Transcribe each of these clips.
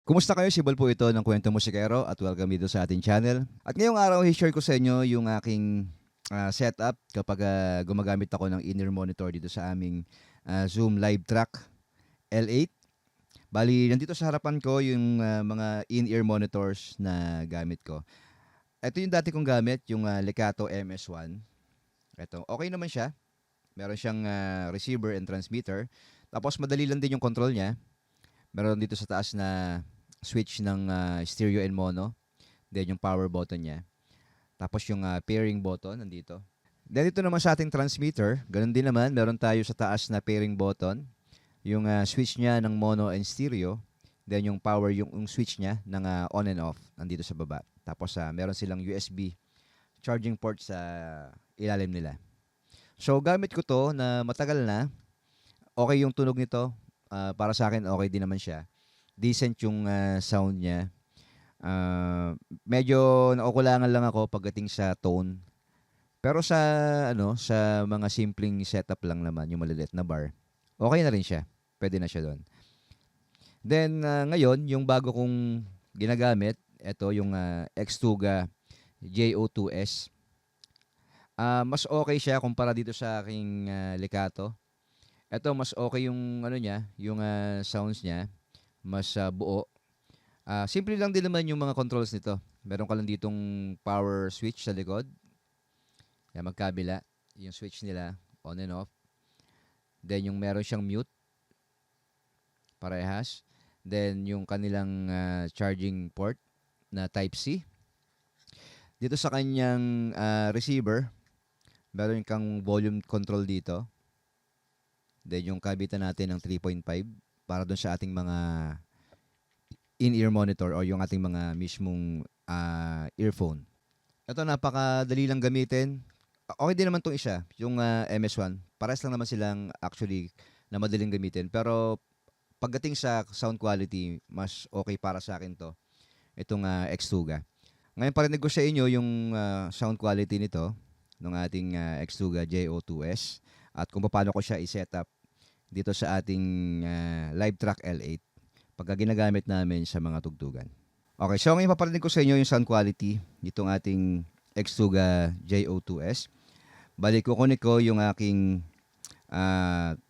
Kumusta kayo? Si Bal po ito ng Kwento Musikero at welcome dito sa ating channel. At ngayong araw, i-share ko sa inyo yung aking setup kapag gumagamit ako ng in-ear monitor dito sa aming Zoom Live Track L8. Bali, nandito sa harapan ko yung mga in-ear monitors na gamit ko. Ito yung dati kong gamit, yung Lecato MS1. Ito, okay naman siya. Meron siyang receiver and transmitter. Tapos madali lang din yung control niya. Meron dito sa taas na switch ng stereo and mono. Then yung power button niya. Tapos yung pairing button nandito. Then dito naman sa ating transmitter, ganun din naman, meron tayo sa taas na pairing button. Yung switch niya ng mono and stereo. Then yung power, yung switch niya ng on and off nandito sa baba. Tapos meron silang USB charging port sa ilalim nila. So gamit ko to na matagal na. Okay yung tunog nito. Para sa akin okay din naman siya. Decent yung sound niya. Medyo nakukulangan lang ako pagdating sa tone. Pero sa mga simpleng setup lang naman, yung maliliit na bar, okay na rin siya. Pwede na siya doon. Then ngayon, yung bago kong ginagamit, ito yung Xtuga JO2S. Mas okay siya kumpara dito sa aking Lecato. Ito mas okay yung yung sounds niya, mas buo. Simple lang din naman yung mga controls nito. Meron ka lang ditong power switch sa likod. Yan magkabila, yung switch nila on and off. Then yung meron siyang mute parehas. Then yung kanilang charging port na type C. Dito sa kanyang receiver, meron kang volume control dito. Then yung kabitan natin ng 3.5 para doon sa ating mga in-ear monitor o yung ating mga mismong earphone. Ito napakadali lang gamitin. Okay din naman itong isa, yung MS1. Parehas lang naman silang actually na madaling gamitin. Pero pagdating sa sound quality, mas okay para sa akin to. Itong Xtuga. Ngayon parinig ko sa inyo yung sound quality nito ng ating Xtuga JO2S at kung paano ko siya i-set up dito sa ating Live Track L8 pagka ginagamit namin sa mga tugtugan. Okay, so ngayon paparinig ko sa inyo yung sound quality nitong ating Xtuga JO2S. Balik ko kunin ko yung aking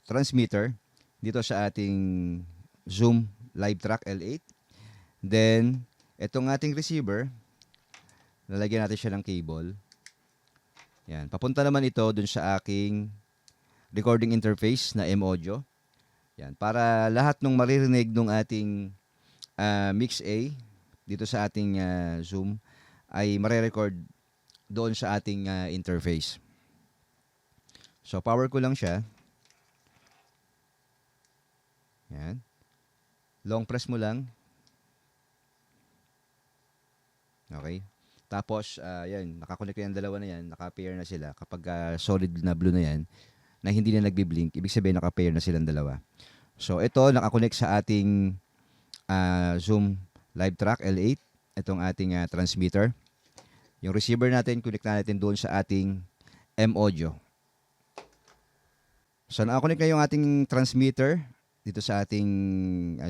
transmitter dito sa ating Zoom Live Track L8. Then, itong ating receiver, lalagyan natin siya ng cable. Yan, papunta naman ito dun sa aking recording interface na M-Audio. Yan, para lahat ng maririnig ng ating Mix A dito sa ating Zoom ay mare-record doon sa ating interface. So, power ko lang siya. Yan. Long press mo lang. Okay. Tapos, yan, nakakonect na yung dalawa na yan, naka-pair na sila. Kapag solid na blue na yan, na hindi na nagbi-blink, ibig sabihin naka-pair na silang dalawa. So, ito, nakakonect sa ating Zoom Live Track L8. Itong ating transmitter. Yung receiver natin, connect na natin doon sa ating M-Audio. So, nakakonect na yung ating transmitter dito sa ating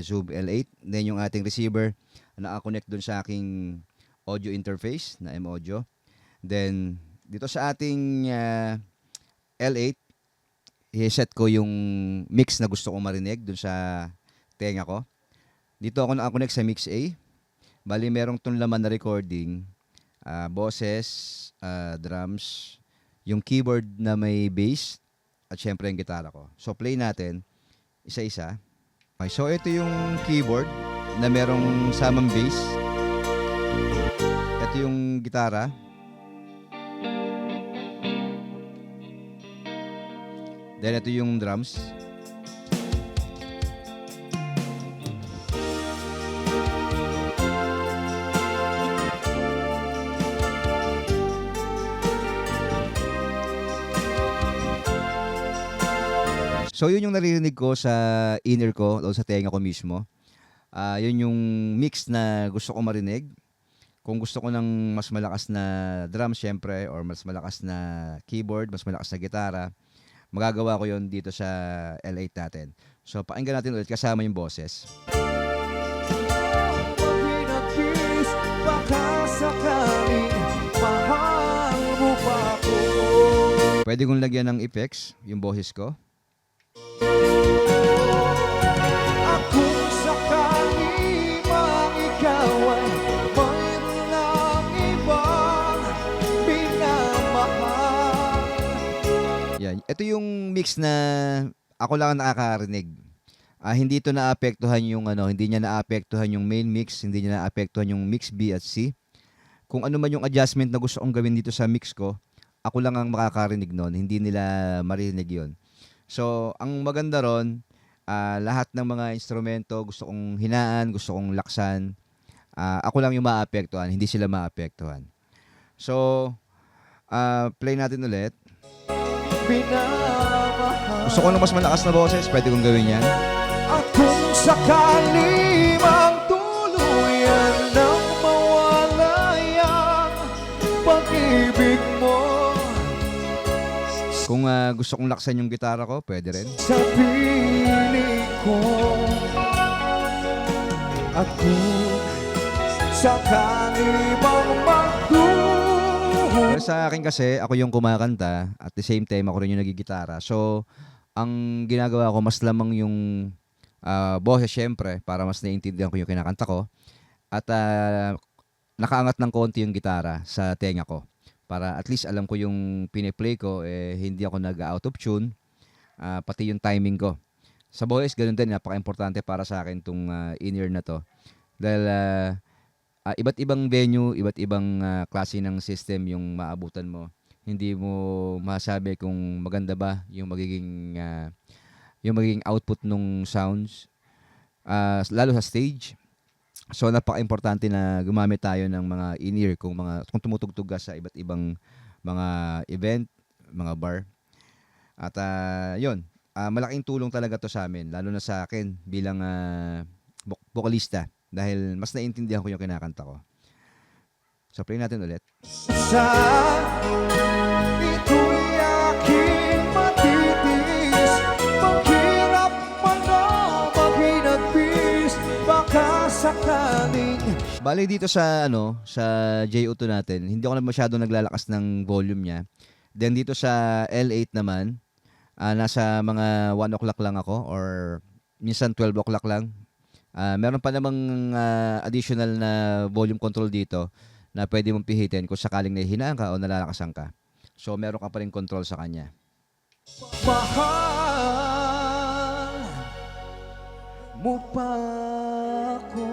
Zoom L8. Then, yung ating receiver, nakakonect doon sa aking audio interface na M-Audio. Then, dito sa ating L8, i-set ko yung mix na gusto kong marinig dun sa tenga ko. Dito ako nakakonect sa Mix A. Bali, merong itong laman na recording, boses, drums, yung keyboard na may bass, at syempre yung gitara ko. So, play natin, isa-isa. Okay, so, ito yung keyboard na merong samang bass. Ito yung gitara. Then ito yung drums. So yun yung naririnig ko sa inner ko, o sa tenga ko mismo. Yun yung mix na gusto ko marinig. Kung gusto ko ng mas malakas na drums syempre, or mas malakas na keyboard, mas malakas na gitara, magagawa ko yon dito sa L8 natin. So, pakinggan natin ulit kasama yung boses. Pwede kong lagyan ng effects yung boses ko. Kung sakali mang ikaw ay mayroon ng ibang minamahal. Yan. Ito yung mix na ako lang ang nakakarinig. Hindi ito naapektuhan yung hindi niya naapektuhan yung main mix, hindi niya naapektuhan yung mix B at C. Kung ano man yung adjustment na gusto kong gawin dito sa mix ko, ako lang ang makakarinig nun, hindi nila marinig yon. So, ang maganda ron, lahat ng mga instrumento gusto kong hinaan, gusto kong laksan, ako lang yung maapektuhan, hindi sila maapektuhan. So, play natin ulit. Minamahal. Gusto ko ng mas malakas na boses, pwede kong gawin yan. At kung sakali mang tuluyan nang mawala ang pag-ibig mo Kung gusto kong laksan yung gitara ko, pwede rin. sa piling ko. At kung sakali mang magduho. Pero sa akin kasi, ako yung kumakanta, at the same time, ako rin yung nagigitara. So, ang ginagawa ko, mas lamang yung boses syempre, para mas naiintindihan ko yung kinakanta ko. At nakaangat ng konti yung gitara sa tenga ko. Para at least alam ko yung piniplay ko, hindi ako nag-out of tune, pati yung timing ko. Sa boses, ganun din, napaka-importante para sa akin itong in-ear na to. Dahil iba't ibang venue, iba't ibang klase ng system yung maabutan mo. Hindi mo masabi kung maganda ba yung magiging output ng sounds, lalo sa stage. So napaka-importante na gumamit tayo ng mga in-ear kung tumutugtog ka sa iba't ibang mga event, mga bar. At yun, malaking tulong talaga to sa amin, lalo na sa akin bilang vokalista, dahil mas naiintindihan ko yung kinakanta ko. So play natin ulit. Sa ito'y aking matitiis, maghirap man o maghinagpis, baka sakaling Bali dito sa sa JO2 natin, hindi ako masyadong naglalakas ng volume niya. Then dito sa L8 naman, nasa mga 1 o'clock lang ako or minsan 12 o'clock lang. Meron pa namang additional na volume control dito na pwede mong pihitin kung sakaling nahihinaan ka o nalalakasan ka. So meron ka pa rin control sa kanya. mahal mo pa ako.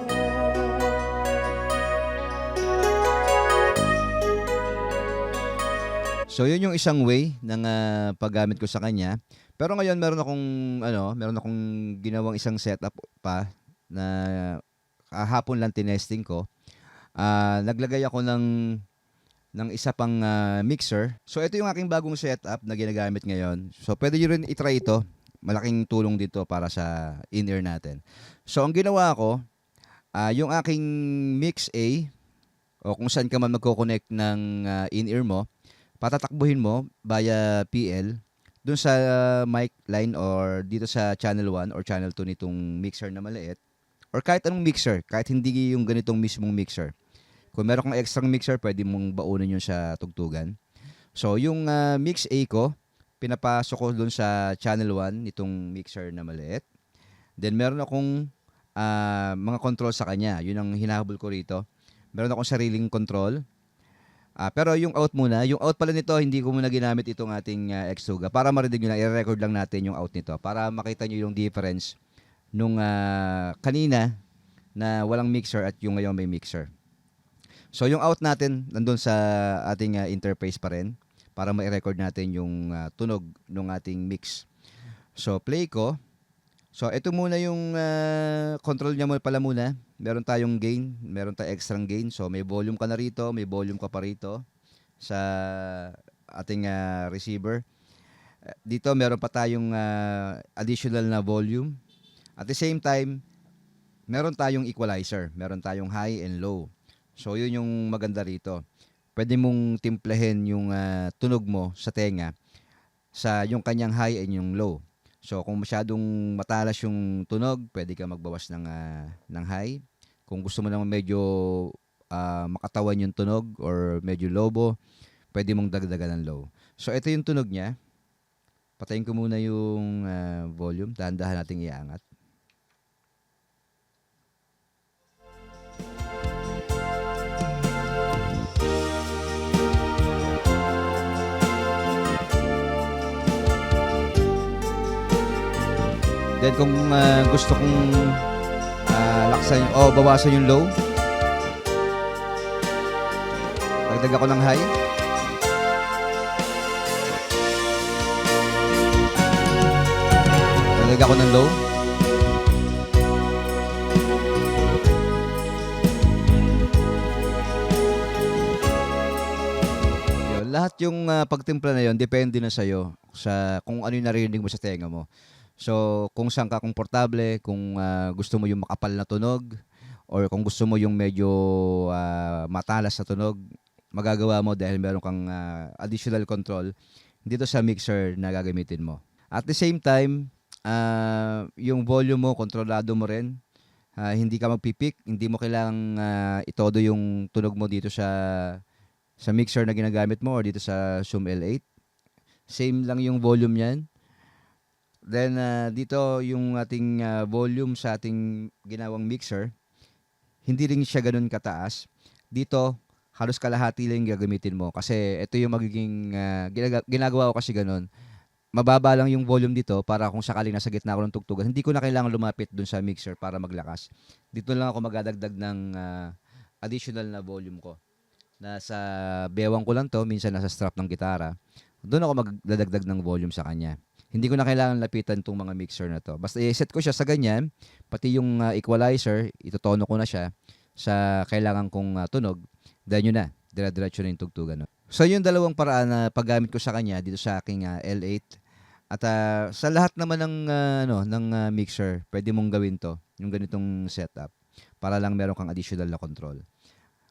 So yun yung isang way ng paggamit ko sa kanya. Pero ngayon meron akong ginawang isang setup pa na kahapon lang tinesting ko. Naglagay ako ng isa pang mixer. So ito yung aking bagong setup na ginagamit ngayon. So pwede nyo rin itry ito. Malaking tulong dito para sa in-ear natin. So ang ginawa ko, yung aking mix A, o kung saan ka man magko-connect ng in-ear mo, patatakbuhin mo via PL dun sa mic line or dito sa channel 1 or channel 2 nitong mixer na maliit, or kahit anong mixer, kahit hindi yung ganitong mismong mixer. Kung meron kang extra mixer, pwede mong baunin yun sa tugtugan. So yung mix A ko, pinapasok ko dun sa channel 1 nitong mixer na maliit. Then meron akong mga control sa kanya. Yun ang hinahabol ko rito. Meron akong sariling control. Pero yung out muna, yung out pala nito, hindi ko muna ginamit itong ating Xtuga. Para marinig nyo lang, i-record lang natin yung out nito. Para makita nyo yung difference nung kanina na walang mixer at yung ngayon may mixer. So yung out natin, nandun sa ating interface pa rin para ma-record natin yung tunog ng ating mix. So play ko. So ito muna yung control niya pala muna. Meron tayong gain, meron tayong extra gain. So may volume ka na rito, may volume ka pa rito sa ating receiver. Dito meron pa tayong additional na volume. At the same time, meron tayong equalizer, meron tayong high and low. So yun yung maganda rito. Pwede mong timplahin yung tunog mo sa tenga sa yung kanyang high and yung low. So kung masyadong matalas yung tunog, pwede ka magbawas ng high. Kung gusto mo naman medyo makatawan yung tunog or medyo lobo, pwede mong dagdagan ng low. So ito yung tunog niya. Patayin ko muna yung volume. Dahan-dahan nating iangat. Then kung gusto kong laksan o bawasan yung low, dagdag ako ng high. Dagdag ako ng low. Yun, lahat yung pagtimpla na yun, depende na sa'yo sa kung ano yung narinig mo sa tenga mo. So, kung saan ka komportable, kung gusto mo yung makapal na tunog, or kung gusto mo yung medyo matalas na tunog, magagawa mo dahil meron kang additional control dito sa mixer na gagamitin mo. At the same time, yung volume mo, kontrolado mo rin. Hindi ka magpipik, hindi mo kailangang itodo yung tunog mo dito sa mixer na ginagamit mo or dito sa Zoom L8. Same lang yung volume yan. Then, dito yung ating volume sa ating ginawang mixer, hindi rin siya ganun kataas. Dito, halos kalahati lang yung gagamitin mo. Kasi ito yung magiging, ginagawa ko kasi ganun. Mababa lang yung volume dito para kung sakaling nasa gitna ako ng tugtugan, hindi ko na kailangan lumapit dun sa mixer para maglakas. Dito lang ako magdadagdag ng additional na volume ko. Nasa bewang ko lang to, minsan nasa strap ng gitara. Doon ako magdadagdag ng volume sa kanya. Hindi ko na kailangan lapitan itong mga mixer na to. Basta i-set ko siya sa ganyan, pati yung equalizer, itotono ko na siya sa kailangan kong tunog. Then yun na, dire-diretso na yung tugtugan. No? So yung dalawang paraan na paggamit ko sa kanya dito sa aking L8. At sa lahat naman ng mixer, pwede mong gawin to, yung ganitong setup, para lang meron kang additional na control.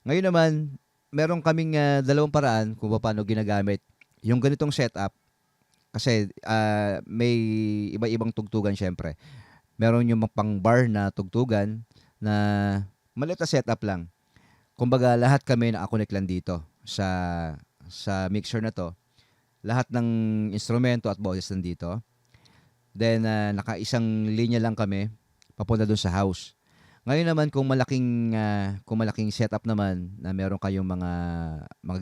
Ngayon naman, meron kaming dalawang paraan kung paano ginagamit yung ganitong setup. Kasi may iba-ibang tugtugan syempre. Meron yung pang bar na tugtugan na maliit na setup lang. Kumbaga lahat kami naka-connect lang dito sa mixer na to. Lahat ng instrumento at boses nandito. Then naka-isang linya lang kami papunta dun sa house. Ngayon naman kung malaking setup naman na meron kayong mga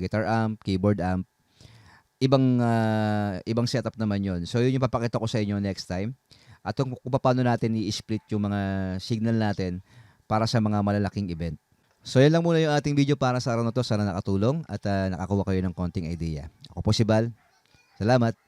guitar amp, keyboard amp, ibang setup naman yon. So yun yung papakita ko sa inyo next time. At kung paano natin i-split yung mga signal natin para sa mga malalaking event. So yan lang muna yung ating video para sa araw na to. Sana nakatulong at nakakuha kayo ng konting idea. Ako po si Bal. Salamat.